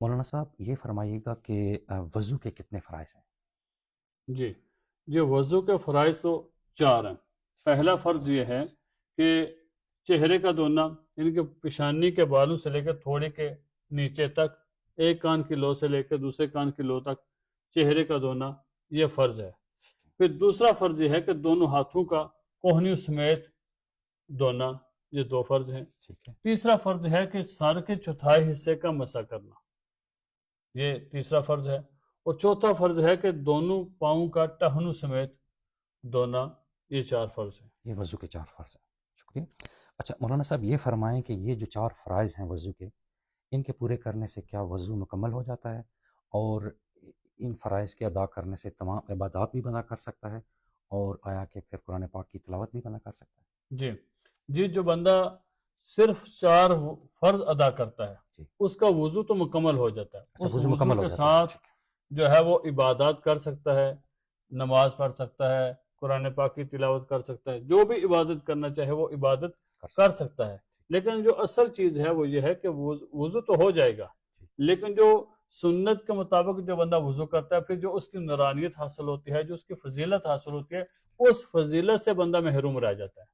مولانا صاحب یہ فرمائیے گا کہ وضو کے کتنے فرائض ہیں؟ جی جی وضو کے فرائض تو 4 ہیں۔ پہلا فرض یہ ہے کہ چہرے کا دھونا، یعنی کہ پیشانی کے بالوں سے لے کر تھوڑے کے نیچے تک، ایک کان کی لو سے لے کر دوسرے کان کی لو تک چہرے کا دھونا، یہ فرض ہے۔ پھر دوسرا فرض یہ ہے کہ دونوں ہاتھوں کا کوہنیوں سمیت دھونا، یہ 2 فرض ہیں۔ ٹھیک ہے، تیسرا فرض ہے کہ سر کے چوتھائی حصے کا مسح کرنا، یہ تیسرا فرض ہے۔ اور چوتھا فرض ہے کہ دونوں پاؤں کا ٹہنوں سمیت دھونا، یہ 4 فرض ہیں۔ یہ وضو کے 4 فرض ہیں، شکریہ۔ اچھا مولانا صاحب یہ فرمائیں کہ یہ جو 4 فرائض ہیں وضو کے، ان کے پورے کرنے سے کیا وضو مکمل ہو جاتا ہے، اور ان فرائض کے ادا کرنے سے تمام عبادات بھی بنا کر سکتا ہے، اور آیا کہ پھر قرآن پاک کی تلاوت بھی بنا کر سکتا ہے؟ جی جی جو بندہ صرف 4 فرض ادا کرتا ہے جی، اس کا وضو تو مکمل ہو جاتا ہے۔ اچھا اس وضو وضو مکمل ہو کے جاتا ہے، ساتھ ٹھیک ہے، جو ہے وہ عبادات کر سکتا ہے، نماز پڑھ سکتا ہے، قرآن پاک کی تلاوت کر سکتا ہے، جو بھی عبادت کرنا چاہے وہ عبادت کر سکتا ہے۔ لیکن جو اصل چیز ہے وہ یہ ہے کہ وضو تو ہو جائے گا، لیکن جو سنت کے مطابق جو بندہ وضو کرتا ہے، پھر جو اس کی نورانیت حاصل ہوتی ہے، جو اس کی فضیلت حاصل ہوتی ہے، اس فضیلت سے بندہ محروم رہ جاتا ہے۔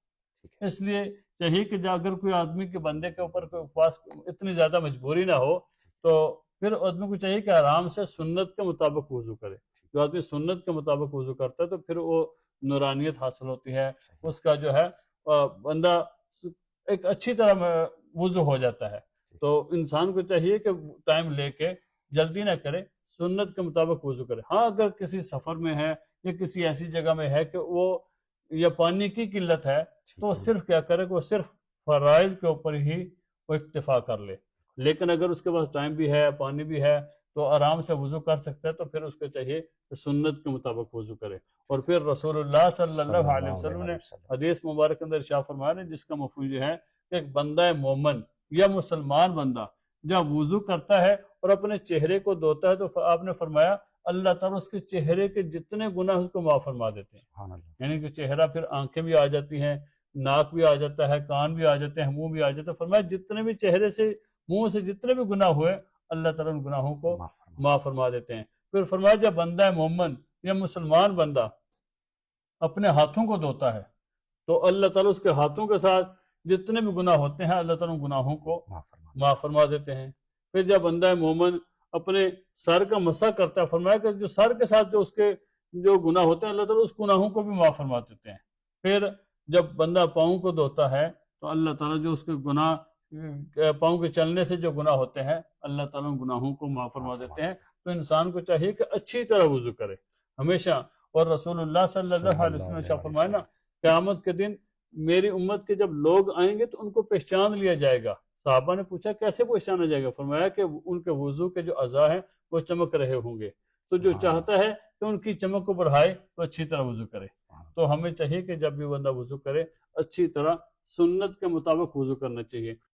اس لیے چاہیے کہ اگر کوئی آدمی کے بندے کے اوپر کوئی اپواس اتنی زیادہ مجبوری نہ ہو تو پھر آدمی کو چاہیے کہ آرام سے سنت کے مطابق وضو کرے۔ جو آدمی سنت کے مطابق وضو کرتا ہے تو پھر وہ نورانیت حاصل ہوتی ہے، اس کا جو ہے بندہ ایک اچھی طرح وضو ہو جاتا ہے۔ تو انسان کو چاہیے کہ ٹائم لے کے جلدی نہ کرے، سنت کے مطابق وضو کرے۔ ہاں اگر کسی سفر میں ہے یا کسی ایسی جگہ میں ہے کہ وہ یا پانی کی قلت ہے تو صرف کیا کرے کہ وہ صرف فرائض کے اوپر ہی وہ اکتفا کر لے۔ لیکن اگر اس کے پاس ٹائم بھی ہے، پانی بھی ہے، تو آرام سے وضو کر سکتا ہے، تو پھر اس کو چاہیے کہ سنت کے مطابق وضو کرے۔ اور پھر رسول اللہ صلی اللہ علیہ وسلم نے حدیث مبارک اندر ارشاد فرمایا جس کا مفہوم یہ ہے کہ ایک بندہ مومن یا مسلمان بندہ جب وضو کرتا ہے اور اپنے چہرے کو دھوتا ہے تو آپ نے فرمایا اللہ تعالیٰ اس کے چہرے کے جتنے گناہ اس کو معاف فرما دیتے ہیں۔ یعنی کہ چہرہ پھر آنکھیں بھی آ جاتی ہیں، ناک بھی آ جاتا ہے، کان بھی آ جاتے ہیں، منہ بھی آ جاتا ہے۔ فرمایا جتنے بھی چہرے سے منہ سے جتنے بھی گناہ ہوئے اللہ تعالیٰ ان گناہوں کو معاف فرما دیتے ہیں۔ پھر فرمایا جب بندہ مومن یا مسلمان بندہ اپنے ہاتھوں کو دھوتا ہے تو اللہ تعالیٰ اس کے ہاتھوں کے ساتھ جتنے بھی گناہ ہوتے ہیں اللہ تعالیٰ ان گناہوں کو معاف فرما دیتے ہیں۔ پھر جب بندہ مومن اپنے سر کا مسح کرتا ہے، فرمایا کہ جو سر کے ساتھ جو اس کے جو گناہ ہوتے ہیں اللہ تعالیٰ اس گناہوں کو بھی معاف فرما دیتے ہیں۔ پھر جب بندہ پاؤں کو دھوتا ہے تو اللہ تعالیٰ جو اس کے گناہ پاؤں کے چلنے سے جو گناہ ہوتے ہیں اللہ تعالیٰ ان گناہوں کو معاف فرما دیتے ہیں۔ تو انسان کو چاہیے کہ اچھی طرح وضو کرے ہمیشہ۔ اور رسول اللہ صلی اللہ علیہ وسلم نے فرمایا نا قیامت کے دن میری امت کے جب لوگ آئیں گے تو ان کو پہچان لیا جائے گا۔ صحابہ نے پوچھا کیسے پہچانا جائے گا؟ فرمایا کہ ان کے وضو کے جو اعضاء ہیں وہ چمک رہے ہوں گے، تو جو چاہتا ہے کہ ان کی چمک کو بڑھائے تو اچھی طرح وضو کرے۔ تو ہمیں چاہیے کہ جب بھی بندہ وضو کرے اچھی طرح سنت کے مطابق وضو کرنا چاہیے۔